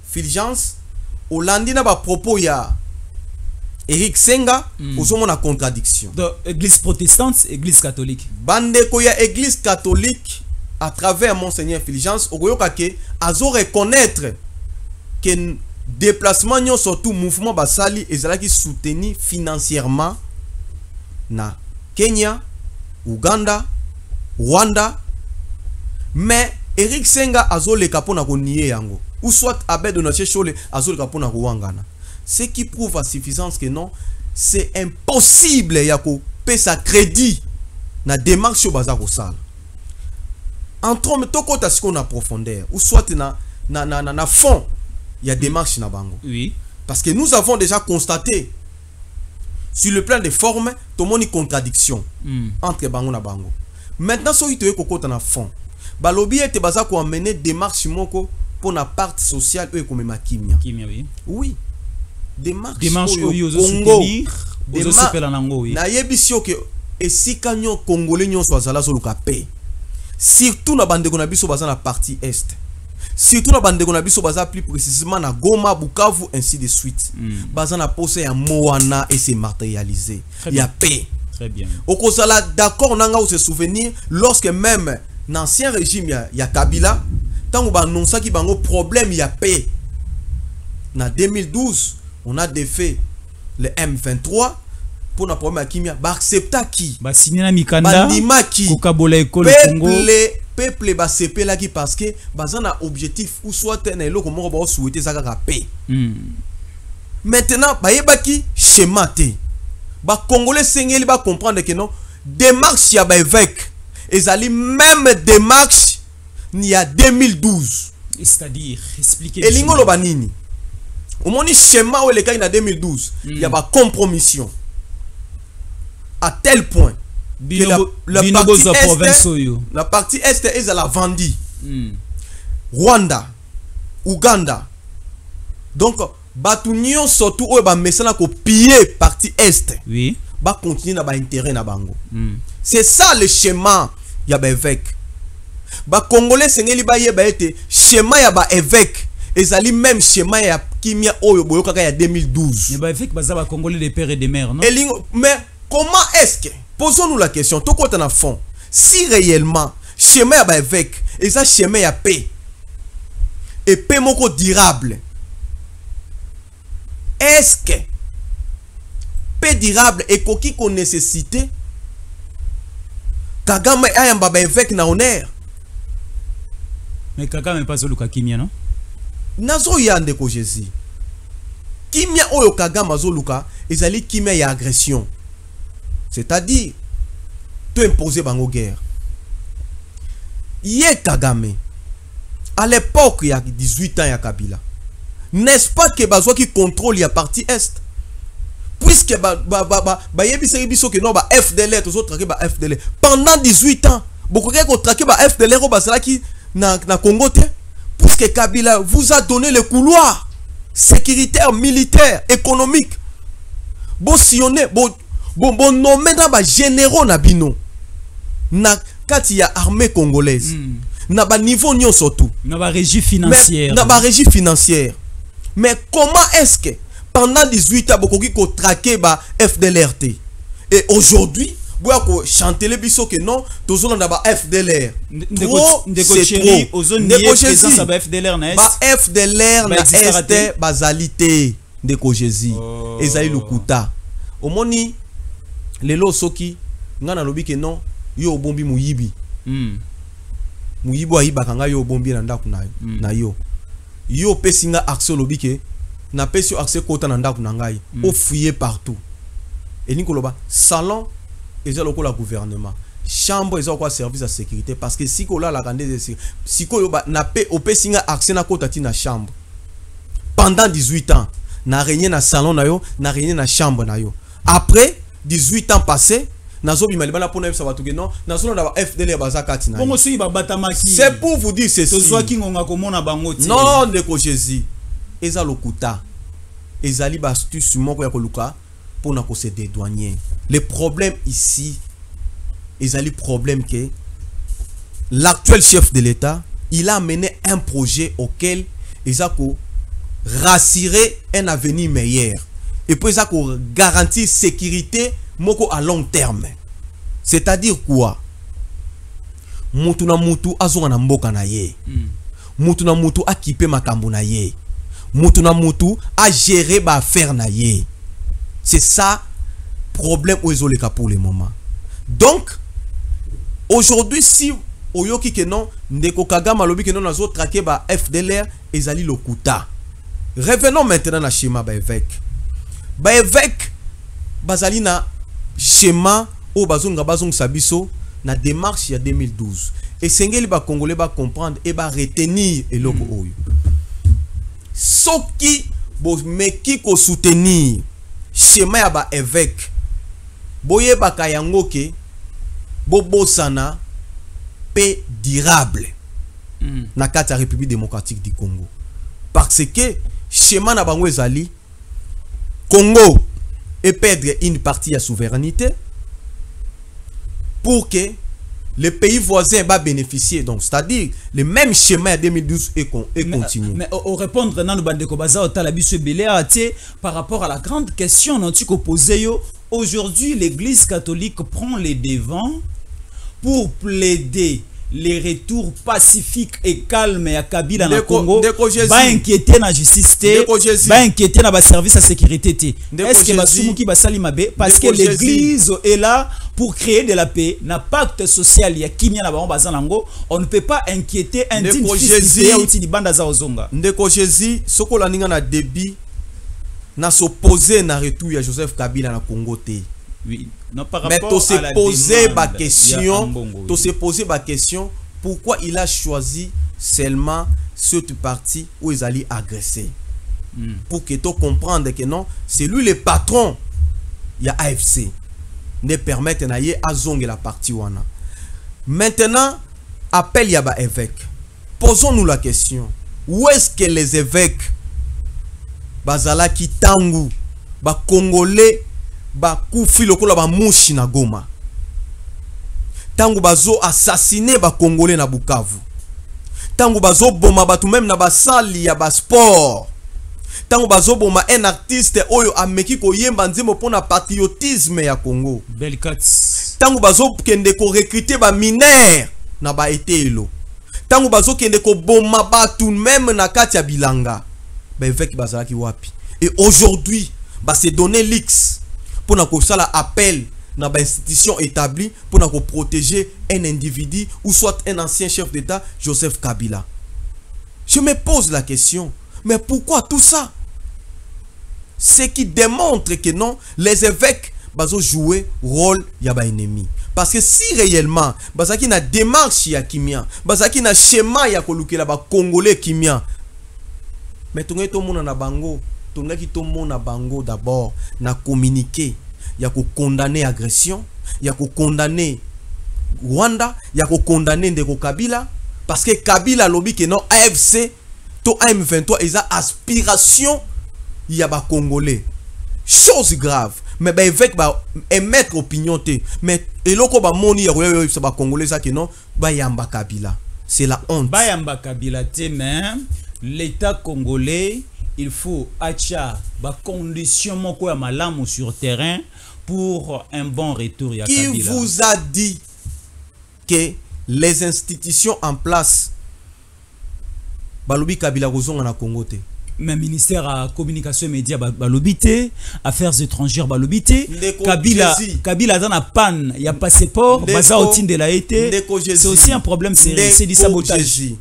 Fulgence, Olandi na ba propos ya Eric Senga, aux na contradiction. De église protestante, église catholique. Bande koya église catholique à travers Monseigneur Fulgence, okoyoka ke azo reconnaître que déplacement nyo surtout mouvement basali ezalaki soutenu financièrement na Kenya, Uganda, Rwanda, mais Eric Senga azole kapona ko nié yango ou soit Abed Onache Chole azole kapona ko wangana. Ce qui prouve à suffisance que non, c'est impossible yako pesa crédit na démarche bazako sala. Entrons mais toko ta siko na profondeur ou soit na fond il y a démarche na bango. Oui. Parce que nous avons déjà constaté sur le plan des formes, tout le monde a contradiction entre bango na bango. Maintenant, si tu es kokota na fond, balobi ete baza ko amener démarche moko pour la partie sociale ou comme ma kimia. Kimia oui. Oui. Démarche oyo soutenir, oui. Na yebisio ke esika nyo congolais nyo swazala zo luka pe. Surtout na bande ko na biso baza na partie est. Surtout na bande ko na biso baza plus précisément na Goma, Bukavu ainsi de suite. Baza na pose ya Moana et c'est matérialisé. Il y a paix. Très bien. Au Kosala d'accord nanga ou se souvenir lorsque même l'ancien régime y a Kabila tant ba annonça ki bango problème y a paix. Na 2012, on a défait le M23 pour na problème à Kimia, ba accepta ki ba signer mikanda bandima ki kokabola école Congo peuple ba sepela ki parce que bazana objectif ou soit na eloko moko ba souhaiter ça ka paix. Maintenant ba yebaki schéma te. Ba congolais sengeli ba comprendre que non démarche ya ba évêque ezali même démarche ni ya 2012. C'est-à-dire expliquer elingo lo banini omoni schéma ou le cas na 2012 il y a ba compromission à tel point que la partie est est à la vendue. Rwanda, Uganda, donc Batunio surtout ou ba mesana ko piller partie est. Oui. Ba continuer na ba intérêt na bango. C'est ça le schéma ya ba évêque. Ba congolais sengeli ba yeba ete schéma ya ba évêque ezali même schéma ya kimia oyo boyoka ya 2012. Mais ba évêque baza ba congolais des pères et des mères, non? Mais comment est-ce que posons-nous la question tout côté na fond si réellement schéma ya ba évêque eza schéma ya paix et paix moko durable. Est-ce que paix durable et koki ko nécessité Kagame ayamba ba évêque na honneur? Mais Kagame pas zoluka kimia, non? Nazo yande ko Jésus. Kimia oyo Kagame azoluka ezali kimia ya agression. C'est-à-dire te imposer bango guerre. Yé Kagame à l'époque il y a 18 ans ya Kabila. N'est-ce pas que bazwa qui contrôle la partie est? Puisque yebiseri biso que non ba FDLR tous autres ba FDLR pendant 18 ans beaucoup ko traquer ba FDLR au basala qui na Congo te puisque Kabila vous a donné le couloir sécuritaire, militaire, économique. Bon sillonner bon nommer dans ba généraux na bino na kati ya armée congolaise na ba niveau nyon surtout na ba régie financière na ba régie financière. Mais comment est-ce que pendant 18 ans beaucoup qui traqué ba FDLRT et aujourd'hui boya ko chanter les biso que non tozolanda ba FDLR Ndeko chéri ozoni présence ba FDLR na est ba FDLR na est bazalité ndeko Jésus ezali lokuta omoni lelo soki ngana lobi que non yo bombi muyibi muyibo ayiba kanga yo bombi na ndaku na yo pesinga accès lobi que na pesi accès kota na ndaku na ngai o fouiller partout et nikoloba salon eza lokola gouvernement chambre eza quoi service à sécurité parce que si kola la kande si ko ba na pe o pesinga accès na kota ti na chambre pendant 18 ans na régné na salon na yo na régné na chambre na yo après 18 ans passés nazo bima libana pona yebisa batu ke non nazo na ba FDL bazakati na bongo si ba batamaki c'est pour vous dire c'est tozwa kingonga komona bango ti non ndeko Jésus eza lokuta ezali ba astuce moko ya koluka pona ko se dédouanier le problème ici ezali problème que l'actuel chef de l'État il a mené un projet auquel ezako rassurer un avenir meilleur et puis ezako garantir sécurité moko à long terme. C'est-à-dire quoi? Mutu na mutu azonga na mboka na ye. Mutu na mutu akipe makambo na ye. Mutu na mutu a gérer ba affaire na ye. C'est ça problème oezoleka pour le moment. Donc aujourd'hui si oyoki ke non ndeko Kagame alobi ke non nazo traquer ba FDLR ezali lokuta. Revenons maintenant na schéma ba évêque. Ba évêque bazali na schéma au bazonga sabiso na démarche ya 2012 et sengeli ba congolais ba comprendre et ba retenir eloko oyo soki bo meki ko soutenir schéma ya ba évêque boye ba kayango ke bobosana paix durable na kati ya République démocratique du Congo parce que schéma na bango ezali Congo et perdre une partie de la souveraineté pour que les pays voisins va bénéficier. Donc, c'est-à-dire le même schéma de 2012 et continue. Mais au répondre dans le bandeko baza au talabiso belea par rapport à la grande question non tu posé aujourd'hui l'église catholique prend les devants pour plaider les retours pacifiques et calmes à Kabila na Congo va inquiéter la justice va inquiéter na service à sécurité est-ce que basumuki basali mabe parce que l'église est là pour créer de la paix na pacte social ya kimia na bango bazanango on ne peut pas inquiéter un digne fils de di banda za ozonga ndeko Jésus sokola ninga na débit na s'opposer na retour ya Joseph Kabila na Congo te. Oui, non, par mais rapport à la poser ma question, se poser ma question, pourquoi il a choisi seulement cette partie où ils allaient agresser pour que tu comprennes que non, c'est lui le patron, il y a AFC, ne permettre naie à zonger la partie wana. Maintenant, appel yaba évêque. Posons-nous la question, où est-ce que les évêques bazala ki tangu ba congolais ba kufi lokola ba mushi na Goma tangu bazo assassiner ba congolais na Bukavu tangu bazo boma batu même na basali ya ba sport tangu bazo boma un artiste oyo ameki ko yemba nzemo pona patriotisme ya Congo Belkats tangu bazo kende ko recruter ba mineur na ba etelo tangu bazo kende ko boma batu même na kati ya bilanga ba évêque bazalaki wapi et aujourd'hui ba se donner l'X pour na ko sala appel na ba institution établie pour na ko protéger un individu ou soit un ancien chef d'État Joseph Kabila. Je me pose la question, mais pourquoi tout ça? Ce qui démontre que non, les évêques bazo jouer rôle ya ba ennemi. Parce que si réellement bazaki na démarche ya kimia, bazaki na schéma ya kolukela ba congolais kimia, mais tonga to mona na bango, tonga ki to mona bango d'abord na communiquer, ya ko condamner agression, ya ko condamner Rwanda, ya ko condamner Ndeko Kabila parce que Kabila lobi que non AFC to M23 eza aspiration ya ba congolais. Chose grave, mais ba évêque ba émettre opinion te, mais eloko ba moni ya koyo ba congolais ça que non ba yamba Kabila. C'est la honte. Ba yamba Kabila te mais l'État congolais il faut acha ba condition moko ya malamu sur terrain pour un bon retour. Qui Kabila. vous a dit que les institutions en place balobi Kabila kozonga na Congo te? Mais ministère à communication et médias balobité, affaires étrangères balobité, Kabila dans la panne, il y a passeport, baza otine de la été. C'est aussi un problème, c'est du sabotage.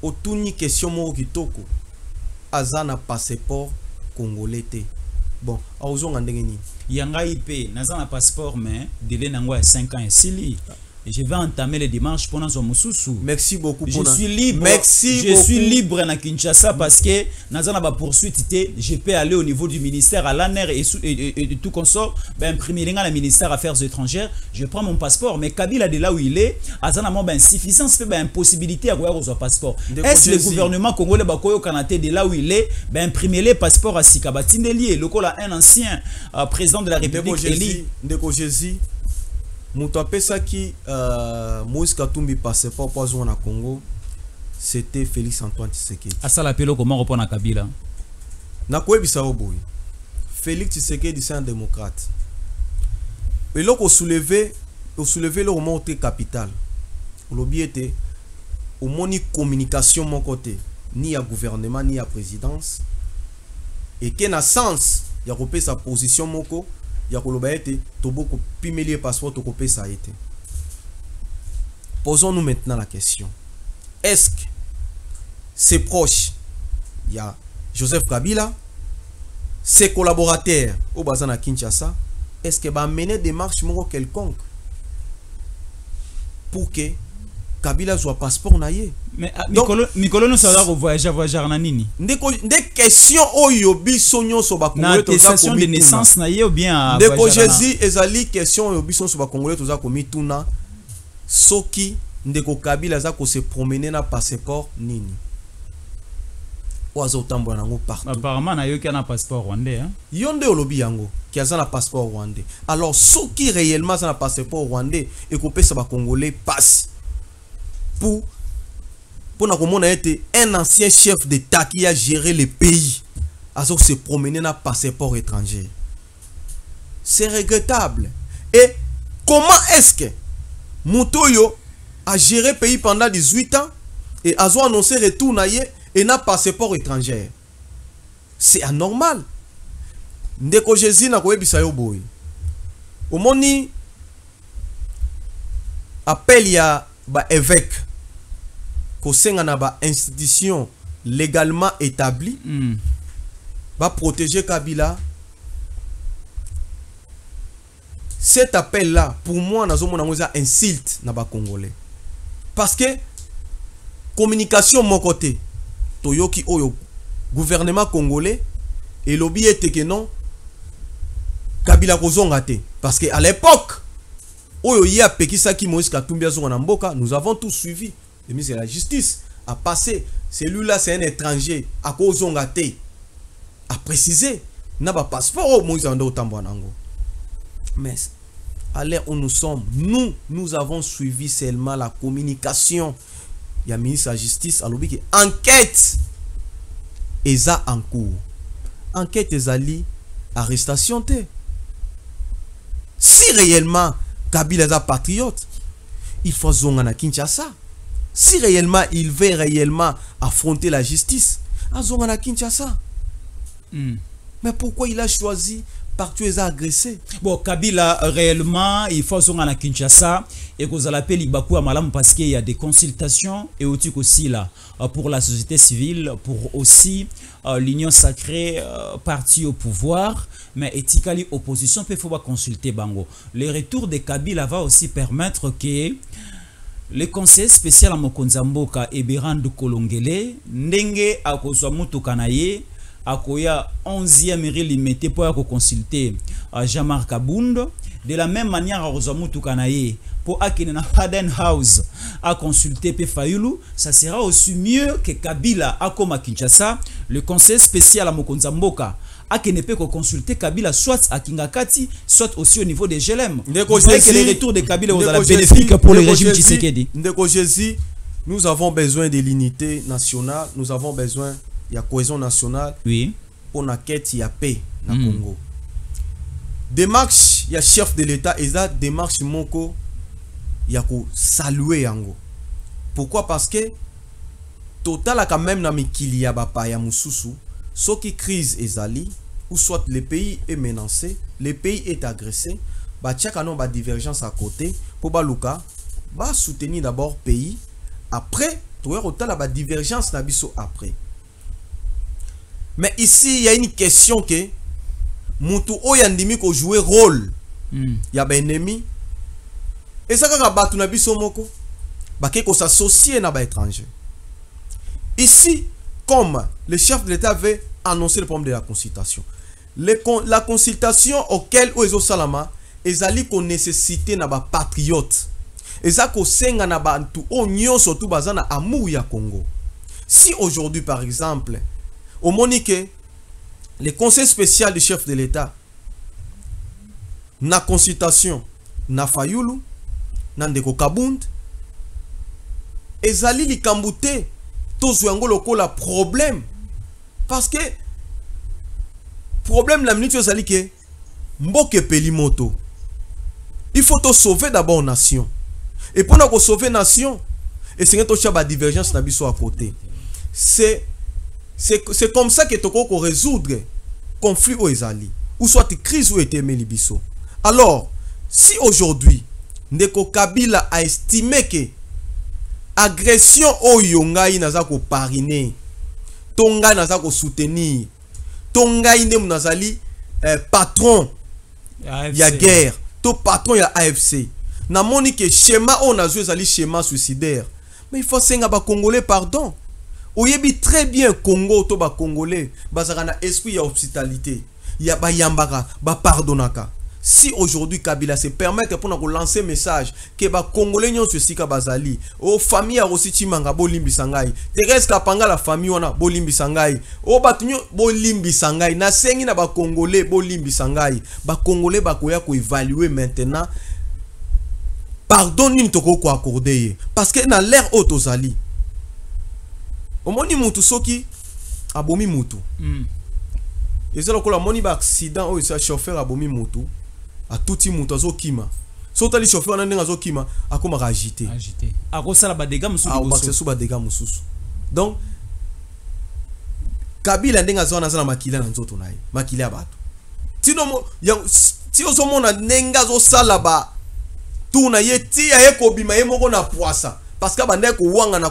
Otuni question mo kitoko. Azana passeport congolais te. Bon, aozonga ndenge ni. Yanga IP, naza na passeport mais délai nango ya 5 ans et sili. Et je vais entamer les démarches pour nous Moussousou. Merci beaucoup. Je suis libre. Merci beaucoup. Je suis libre à Kinshasa parce que Nazana va poursuite. Je peux aller au niveau du ministère à l'ANER et tout consort. Ben imprimer le ministère Affaires étrangères. Je prends mon passeport. Mais Kabila de là où il est, Azana mo ben insuffisance fait ben impossibilité à avoir son passeport. Est-ce le gouvernement congolais bakoyo Kanate de là où il est, ben imprimer les passeports à Sikabatindeli, le col un ancien président de la République élu. Ndeko Jésus. Mouto apesa qui Moïse Katumbi passeport pour jouer na Congo, c'était Félix Antoine Tshisekedi. À ça l'appel comment répondre à Kabila? Na koyebisa oboy. Félix Tshisekedi c'est un démocrate. Et là qu'on soulever le remonte capital. Lobby était au moni communication mon côté, ni à gouvernement ni à présidence. Et qu'il a sens, il y a repé sa position moko. Il y a beaucoup de passeport to ça a été. Posons-nous maintenant la question. Est-ce que ses proches, il y a Joseph Kabila, ses collaborateurs au Bazana Kinshasa, est-ce que va mener des marches quelconques pour que Kabila soit passeport naïe? Mais Mikolo nous savons voyager na nini? Des questions oyo bisonyo so ba Congolais to za attestation de naissance naïe ou bien de Jésus ezali question oyo bisonyo so ba Congolais to za komi tuna soki ndeko Kabila za ko se promener na passeport nini? Oazo tambola nango partout. Apparemment na yo ki na passeport rwandais hein. Yonde olobi yango ki aza na passeport rwandais. Alors soki réellement za na passeport rwandais et ko pesa ba Congolais passe pour un ancien chef d'État qui a géré le pays a se promener dans passeport étranger. C'est regrettable. Et comment est-ce que Moutoyo a géré le pays pendant 18 ans et a annoncé retour et n'a passeport étranger? C'est anormal. Ndeko Jésus na koyebisa yo boy. Au moni appel ya ba évêque kosenga na ba institution légalement établie va protéger Kabila. Cet appel là pour moi nazo mona ngoza insulte na ba Congolais parce que communication mon côté toyoki oyo gouvernement congolais et lobby était que non Kabila kozonga te parce que à l'époque oyo ya pekisa ki Moïse Katumbi azonga na mboka, nous avons tous suivi. Le ministre de la Justice a passé, celui-là c'est un étranger, à cause de a précisé, n'a pas passeport, Moïse Ando Tamboanango. Mais à l'ère où nous sommes, nous avons suivi seulement la communication. Il y a le ministre de la Justice à l'objet qui enquête ESA en cours. Enquête ESALI, arrestation T. Si réellement Kabila est un patriote, il faut zonga Kinshasa. Si réellement il veut réellement affronter la justice, à zonga Kinshasa. Mais pourquoi il a choisi par tu es agressé? Bon, Kabila réellement il faut zonga Kinshasa et que vous l'appelez Ibakou à Malam parce qu'il y a des consultations et aussi là pour la société civile, pour aussi l'union sacrée parti au pouvoir, mais éthiquement opposition peut faut pas consulter bango. Le retour de Kabila va aussi permettre que le conseil spécial à Mokonzamboka et Berandu Kolongele ndenge akozwa mutu kanaye akoya 11e limité pour consulter Jean-Marc Kabund de la même manière akozwa mutu kanaye pour akine na Faden House à consulter P Fayulu, ça sera aussi mieux que Kabila à Koma Kinshasa. Le conseil spécial à Mokonzamboka à qui ne peut consulter Kabila soit à Kingakati, soit aussi au niveau des GLM. Vous savez que les retours de Kabila ont la bénéfique pour le régime Tshisekedi. Ndeko Jésus, nous avons besoin de l'unité nationale, nous avons besoin de la cohésion nationale. Oui. Pour la quête, il y a paix dans le Congo. démarche ya chef de l'état eza démarche moko ya ko saluer yango. Pourquoi? Parce que total a quand même na mikili ya bapa ya mususu soki crise ezali ou soit le pays est menacé, le pays est agressé, ba tchaka non ba divergence à côté pour ba luka ba soutenir d'abord pays, après toi total ba divergence na biso après. Mais ici il y a une question que mutu oyandimi ko jouer rôle ya ba ennemi et ça ka batu na biso moko ba ke ko s'associer na ba étranger. Ici comme le chef de l'État avait annoncé le problème de la consultation, la consultation auquel Oezo Salama ezali ko nécessité na ba patriote eza ko senga na ba tout onyo surtout bazana amour ya Congo. Si aujourd'hui par exemple au Monique le conseil spécial du chef de l'État na consultation na Fayulu na Ndeko Kabund ezali likambute tozo yango lokola problème parce que problème la minute ezali ke mboke peli moto, il faut to sauver d'abord nation et pour na ko sauver nation et c'est to chaba divergence na biso à côté. C'est comme ça que toko ko résoudre conflit au ezali ou soit crise ou était melibiso. Alors si aujourd'hui Ndeko Kabila a estimé que agression oyo ngai naza ko pariner tonga naza ko soutenir tonga inde munazali patron AFC. Ya guerre to patron ya AFC na moni que schéma on a joué ezali schéma suicidaire, mais il faut senga ba congolais pardon oyebi très bien Congo to ba congolais bazaka na esprit ya hospitalité ya ba yambaka ba pardonaka. Si aujourd'hui Kabila se permet pour nous lancer message que ba congolais nyon ceci ka bazali o famille a aussi chimanga bolimbi sangai Thérèse Kapanga la famille ona bolimbi sangai o batunyo bolimbi sangai na sengi na ba congolais bolimbi sangai ba congolais ba koya ko évaluer maintenant pardon ni toko ko accorder parce que na l'air autozali omoni mutu soki abomi mutu ezalo ko la moni ba accident o isa chauffeur abomi mutu a touti mutu azokima sota li chauffeur na ndenga azokima akoma agité akosala ba dégâts mususu akosala ba dégâts mususu. Donc Kabila ndenga zona zana makila na nzoto naye makila ya bato tino ya ti ozomona nenga zo sala ba tuna ye ti ya ekobima ye moko na poisa parce que bande ko wanga na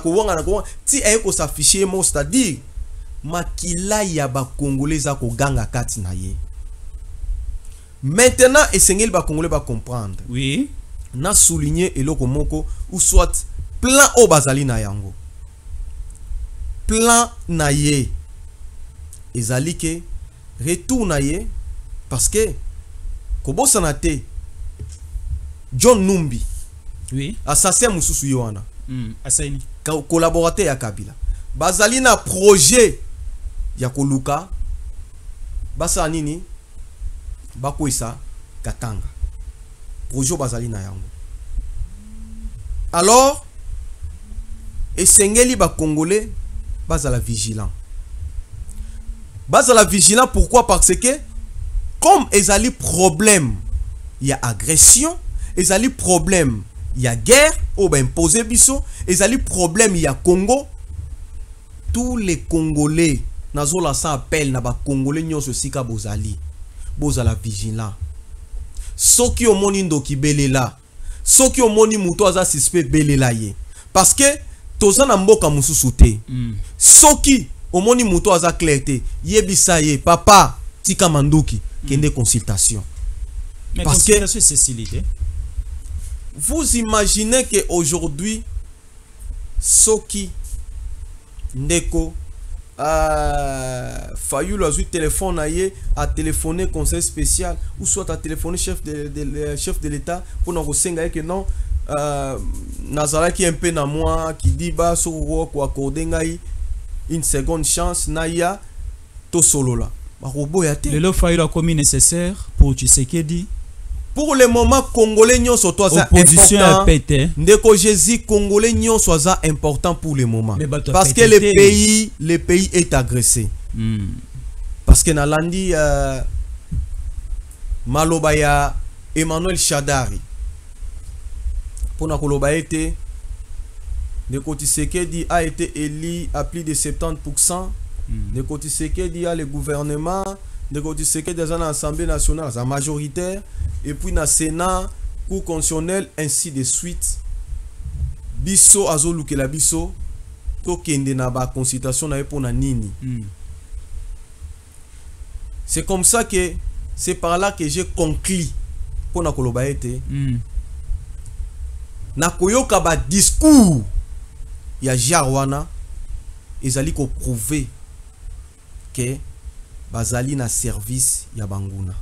ti ya ko s'afficher mo, c'est-à-dire makila ya ba congolais za ko ganga kati na ye. Maintenant, essayez de Congolais va comprendre. Oui. Na souligner eloko moko ou soit plan au bazali na yango. Plan na ye. Ezali ke retour na ye parce que kobo sanate John Numbi. Oui. Assassin mususu yoana. Asaini. Collaborateur ya Kabila. Bazali na projet ya koluka. Basa nini? Bakwesa Katanga projet bazali na yango. Alors esengeli ba congolais bazala vigilant pourquoi? Parce que comme ezali problème il y a agression, ezali problème il y a guerre ou ben imposer biso, ezali problème il y a Congo, tous les Congolais nazola sa appel na ba congolais nyonso sika bozali bozala vigilant. Soki omoni ndoki belela, soki omoni muto aza suspect belela ye, parce que toza na mboka mususu te. Soki omoni muto aza clarté yebisa ye papa tika manduki kende consultation. Mais parce consultation c'est facilité. Vous imaginez que aujourd'hui soki ndeko Fayulu a eu téléphone à téléphoner conseil spécial ou soit à téléphoner chef de l'État pour nous renseigner que non Nazara qui est un peu na moi qui dit bah sur quoi accorder une seconde chance naya to solo là le lot Fayulu a commis nécessaire pour Tshisekedi. Pour le moment congolais nyon so to za important ndeko Jésus congolais nyon so za important pour le moment parce que le pays est agressé. Parce que na landi maloba ya Emmanuel Shadari pona koloba ete Ndeko Tshisekedi a été élu à plus de 70%. Ndeko Tshisekedi a le gouvernement. Ndeko Tshisekedi a l'Assemblée nationale, sa majoritaire. Et puis na Sénat, Cour constitutionnelle, ainsi de suite. Biso azoluke la biso. Tokende na ba consultation na pour na nini. C'est comme ça que c'est par là que j'ai conclu pour na koloba ete. Na koyoka ba discours ya Jarwana ezali ko prouver que bazali na service ya banguna.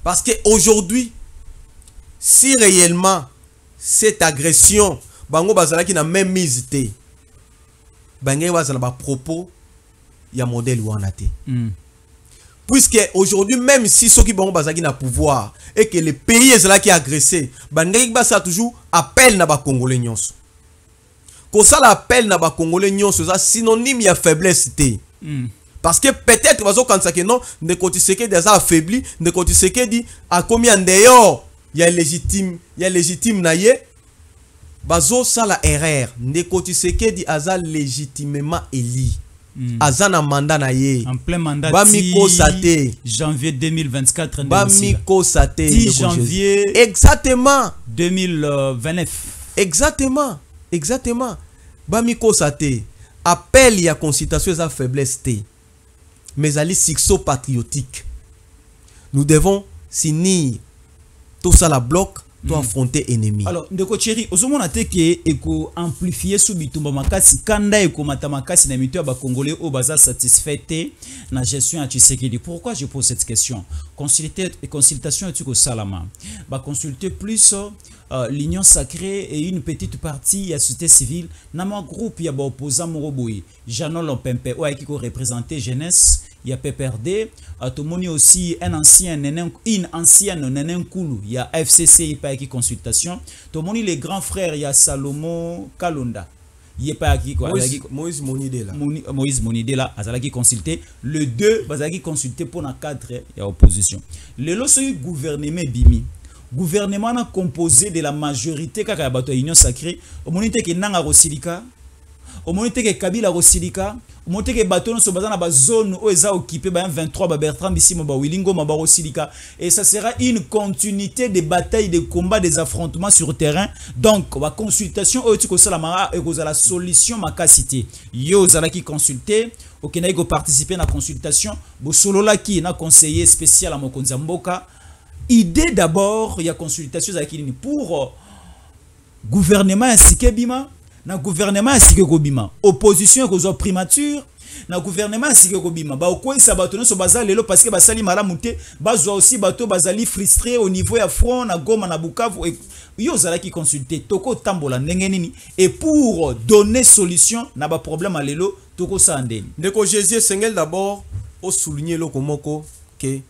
Parce que aujourd'hui, si réellement cette agression bango bazalaki na même mise te, bangé bazala ba propos ya modèle wana te. Puisque aujourd'hui, même si ceux qui bango bazalaki na pouvoir et que le pays est là qui est agressé, bangé basa toujours appel na ba congolais nyonso. Ko ça l'appel na ba congolais nyonso ça synonyme ya faiblesse te. Parce que peut-être bazo kansa que non, Ndeko Tshisekedi déjà affaibli, Ndeko Tshisekedi a commis en dehors, il y a légitime na ye. Bazo ça la erreur, Ndeko Tshisekedi aza légitimement élu. Aza na mandat na ye. En plein mandat. Bamiko Sate. Janvier 2024. Bamiko Sate. 10 janvier. Exactement. 2029. Exactement. Bamiko Sate. Appel ya consultation à faiblesse T. Mais ali sixo patriotique. Nous devons s'unir. Tout ça la bloc doit affronter ennemi. Alors, Ndeko Chéri, ozomona te ke eko amplifier subitumba makasi kanda eko matamakasi na mito ba congolais au baza satisfait na gestion à Tshisekedi. Pourquoi je pose cette question? Consultation et salama. Ba consulter plus l'union sacrée et une petite partie à la société civile na mon groupe ya ba opposant Moroboy Jeannot Lompempe ou qui représenter jeunesse il y a PPRD atomoni aussi une ancienne nenen Kulu il y a FCC il pas qui consultation tomoni les grands frères il y a Salomo Kalonda il est pas qui quoi Moïse Monidela Moïse Monidela azalaki consulter le deux bazalaki consulter pour na cadre ya opposition le loso gouvernement bimi gouvernement na composé de la majorité kaka ya bato ya union sacrée omonite ke nanga rosilika omonite ke Kabila rosilika omonite ke bato no so bazana ba zone o eza occupé ba 23 ba Bertrand Bisimo ba Wilingo ma ba rosilika et ça sera une continuité des batailles des combats des affrontements sur terrain donc ba consultation o tiko sala ma e la solution makasité yo zala ki consulter okena go participer na consultation bo solo la ki na conseiller spécial à Mokonzi Mboka. Idée d'abord, il y a consultation pour gouvernement ainsi que bima, na gouvernement ainsi que bima, opposition que primature, na gouvernement ainsi que bima. Ba okoi sabatono so bazali lelo parce que basali malamute, bazwa aussi bato bazali frustré au niveau ya front na Goma na Bukavu et yo zala ki consulter toko tambola ndenge nini et pour donner solution na ba problème à lelo toko sa ndeni. Ndeko Jésus Sengel d'abord au souligner lo komoko que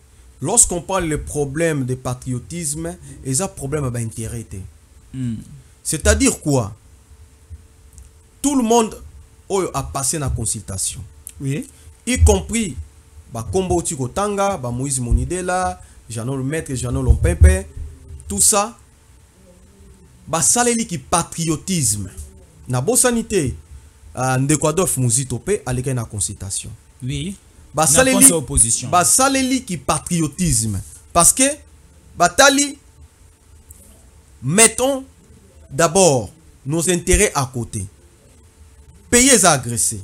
lorsqu'on parle de problème de patriotisme, il y a un problème d'intérêt. C'est-à-dire quoi? Tout le monde a passé la consultation. Oui. Y compris Kombo Tikotanga, Moïse Monidela, Jeannot le Maître, Jeannot Lompempe, tout ça. Saleli qui patriotisme. Na bo sanité, Ndeko Adolphe Muzitope, à la consultation. Oui. Saleli qui patriotisme parce que batali mettons d'abord nos intérêts à côté pays est agressé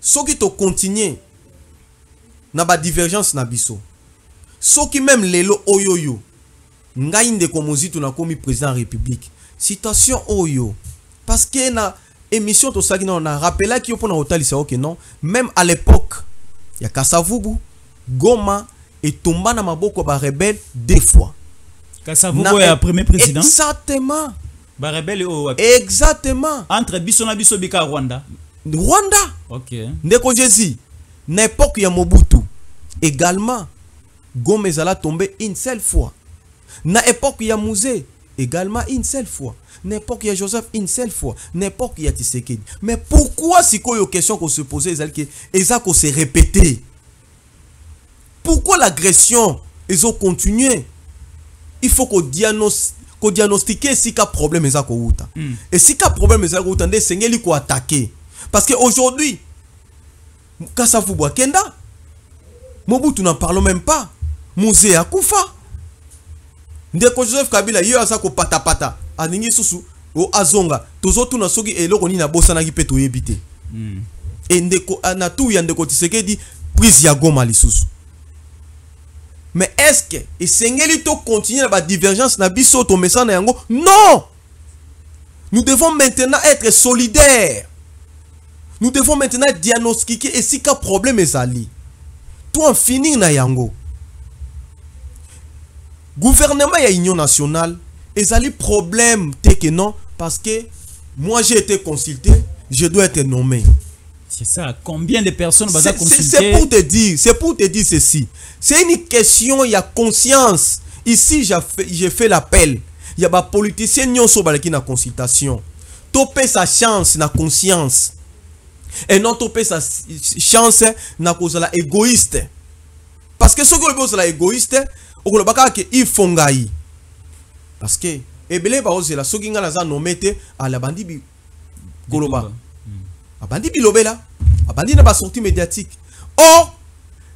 ceux qui te continuent na ba divergence na biso ceux qui même lelo oyoyo ngai Ndeko Muzito na komi président de la République situation oyo parce que na émission to saki na rappela ki opona otalisa ok non même à l'époque il y a Kassavubu, Goma et Tomba na maboko ba rebelle deux fois. Kassavubu est le premier président. Exactement. Ba rebelle au exactement. Entre biso na biso bika Rwanda. Rwanda. OK. Ndeko Jésus, n'époque ya Mobutu également Goma ezala tombé une seule fois. Na époque ya Mouzé également une seule fois. N'importe qui a Joseph une seule fois, n'importe qui a Tshisekedi. Mais pourquoi si quoi une question qu'on se posait, et ça qu'on s'est répété? Pourquoi l'agression ils ont continué. Il faut qu'on diagnostiquer si il y a problème et si il y a problème et il faut attaquer. Parce qu'aujourd'hui, quand ça vous boit Kenda, Mobutu n'en parle même pas. Musée à Koufa. Ndeko Joseph Kabila yo asako patapata. Aningi susu o azonga. Tozo tuna soki eloko ni na bosana ki peto yebite. Et ndeko anatu ya ndeko Tshisekedi prise ya Goma lisusu. Mais est-ce que et sengeli to continuer la divergence na biso to mesana yango? Non. Nous devons maintenant être solidaires. Nous devons maintenant diagnostiquer et si quel problème est ali. Toi en finir na yango. Gouvernement et Union nationale, ils ont problème que non parce que moi j'ai été consulté, je dois être nommé. C'est ça. Combien de personnes vont consulter? C'est pour te dire ceci. C'est une question, il y a conscience. Ici, j'ai fait l'appel. Il y a des politiciens qui ont na consultation. Topé sa chance, na conscience. Et non topé sa chance, na cause la égoïste. Parce que ce que la égoïste, il faut parce que ebele ba ozela soki nga naza nomete à la bandi bi koloba abandi bilobela abandi na ba sortie médiatique. Or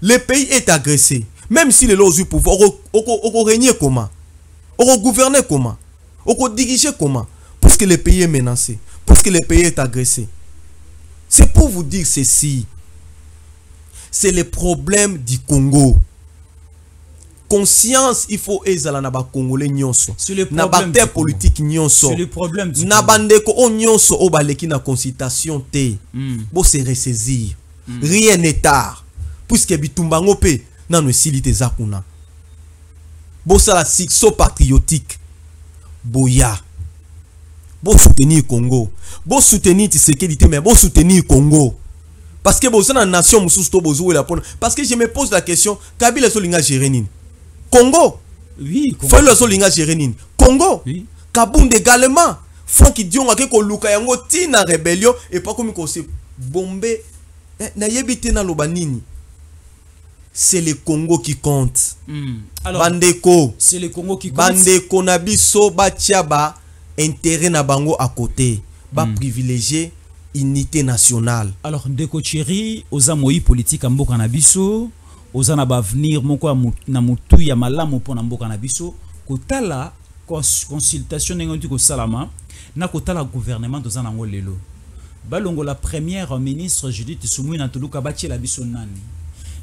le pays est agressé, même si les lois du pouvoir au régner comment, au gouverner comment, au diriger comment, parce que le pays est menacé, parce que le pays est agressé. C'est pour vous dire ceci, c'est le problème du Congo. Conscience, il faut ezala na ba congolais nyonso na ba terre politique nyonso c'est le problème du na bandeko o nyonso o baleki na consultation te bo se ressaisir rien n'est tard puisque bitumbango pe na no silite zakuna bo sala sixo patriotique boya bo soutenir Congo, bo soutenir Tshisekedi mais bo soutenir Congo parce que bo na nation mususu to bozo la parce que je me pose la question Kabila solinga gérer nini Congo. Oui, Congo. Faut le solinga gérer Congo. Oui. Kabund également. Faut qu'il dise que Luka yango tina rébellion et pas comme qu'on se bombe na yebite na lobanini. C'est le Congo qui compte. Alors, Bandeko. C'est le Congo qui compte. Bandeko na biso batia ba intérêt na bango à côté. Ba privilégier unité nationale. Alors ndeko Thierry ozamoyi politique amboka na biso. Ozana ba avenir moko na mutu ya malamu pona mboka na biso kotala consultation ngoti ko salama na kotala gouvernement dozana ngo lelo balongo la première ministre Judith Sumungi na tuluka batie la biso nani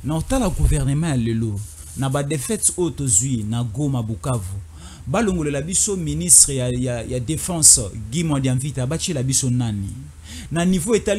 na otala gouvernement lelo na ba défaite otozui na Goma Bukavu balongo la biso ministre ya défense Guy Modiamvita batie la biso nani na niveau état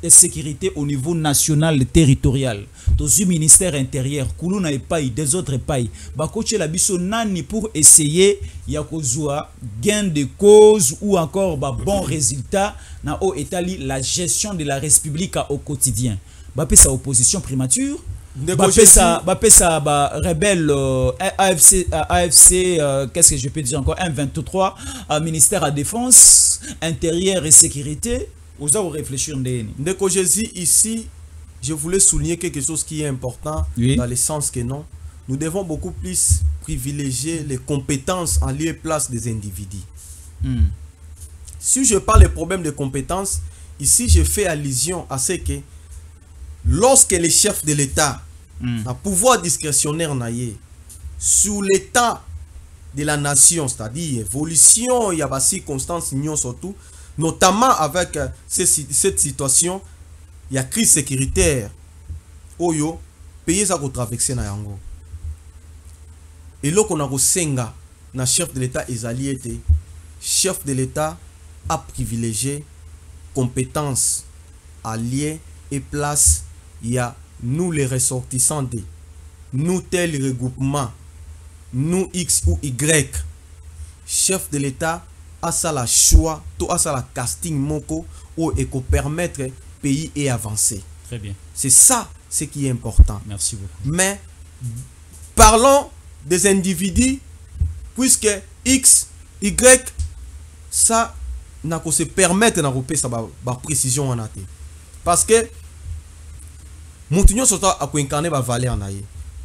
sécurité au niveau national et territorial dans ministère intérieur kuluna epai des autres epai bakoche la biso nani pour essayer ya kozwa gain de cause ou encore ba bon résultat na o étali la gestion de la république au quotidien bapesa opposition primature bapesa ba rebelle AFC qu'est-ce que je peux dire encore M23 ministère à défense intérieur et sécurité. Vous avez réfléchir Ndeko Jésus ici, je voulais souligner quelque chose qui est important dans le sens que non, nous devons beaucoup plus privilégier les compétences en lieu et place des individus. Si je parle des problèmes de compétences, ici je fais allusion à ce que lorsque les chefs de l'État a pouvoir discrétionnaire naïe sous l'état de la nation, c'est-à-dire évolution, il y a des circonstances surtout, notamment avec cette situation, il y a crise sécuritaire. Oyo, pays ça qu'on traverse na yango. Et là qu'on a au senga, na chef de l'État Ezali était chef de l'État a privilégié compétences, alliés et place. Il y a nous les ressortissants de nous tel regroupement, nous X ou Y. Chef de l'État a ça la choix, tout a ça la casting moko ou et qu'on permettre pays et avancer. Très bien. C'est ça ce qui est important. Merci beaucoup. Mais parlons des individus puisque X, Y, ça n'a qu'à se permettre de repérer ça ba précision en athée. Parce que Moutinho sota a incarné ba valeur naïe.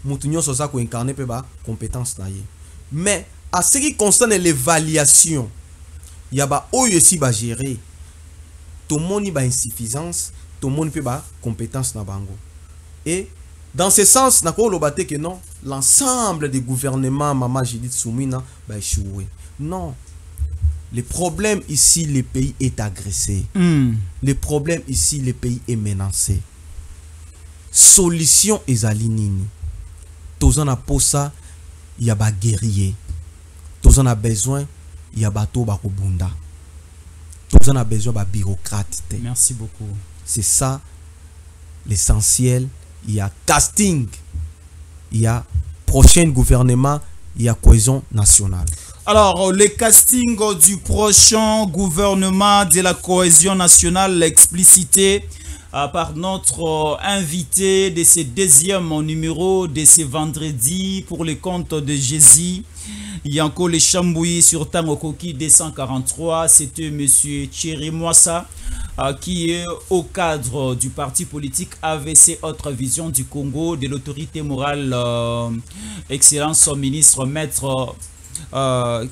mutu nyonso za ko incarner pe ba compétence na ye. Mais à ce qui concerne l'évaluation, il y a ba oyo si ba gérer. Tout monde y ba insuffisance, tout monde peut ba compétence na bango. Et dans ce sens, na ko lobate que non, l'ensemble des gouvernements Mama Judith Soumina va échouer. Non. Le problème ici, le pays est agressé. Le problème ici, le pays est menacé. Solution ezali nini? Tous en a pour ça, il y a ba guerrier. Tous en a besoin, il y a bateau ba kobunda. Tous en a besoin ba bureaucrate. Merci beaucoup. C'est ça l'essentiel. Il y a casting, il y a prochain gouvernement, il y a cohésion nationale. Alors, le casting du prochain gouvernement de la cohésion nationale, explicité par notre invité de ce deuxième numéro de ce vendredi pour le compte de Jésus. Yanko Le Chambouyi sur Tangokoki 243, c'était M. Thierry Mwassa qui est au cadre du parti politique AVC Autre Vision du Congo, de l'autorité morale, Excellence ministre Maître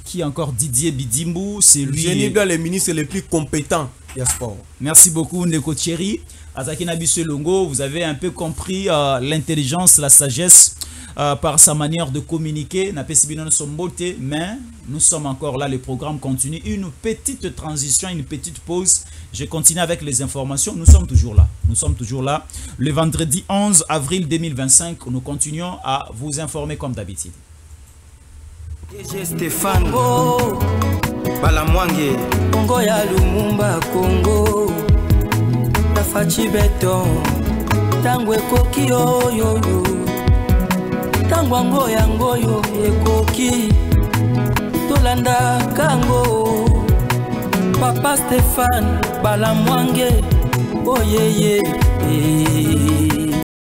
qui encore Didier Bidimbu, c'est lui. Génie bien les ministres les plus compétents du sport. Merci beaucoup Ndeko Thierry. Azaki Nabiso Longo, vous avez un peu compris l'intelligence, la sagesse par sa manière de communiquer. Mais nous sommes encore là, le programme continue. Une petite transition, une petite pause. Je continue avec les informations. Nous sommes toujours là. Nous sommes toujours là. Le vendredi 11 avril 2025, nous continuons à vous informer comme d'habitude. Stéphane Balamwange Congo ya Lumumba Congo Tafachi beton Tangwe koki yo Tangwango yangoyo ekoki Tolanda kango Papa Stéphane Balamwange Oh yeah yeah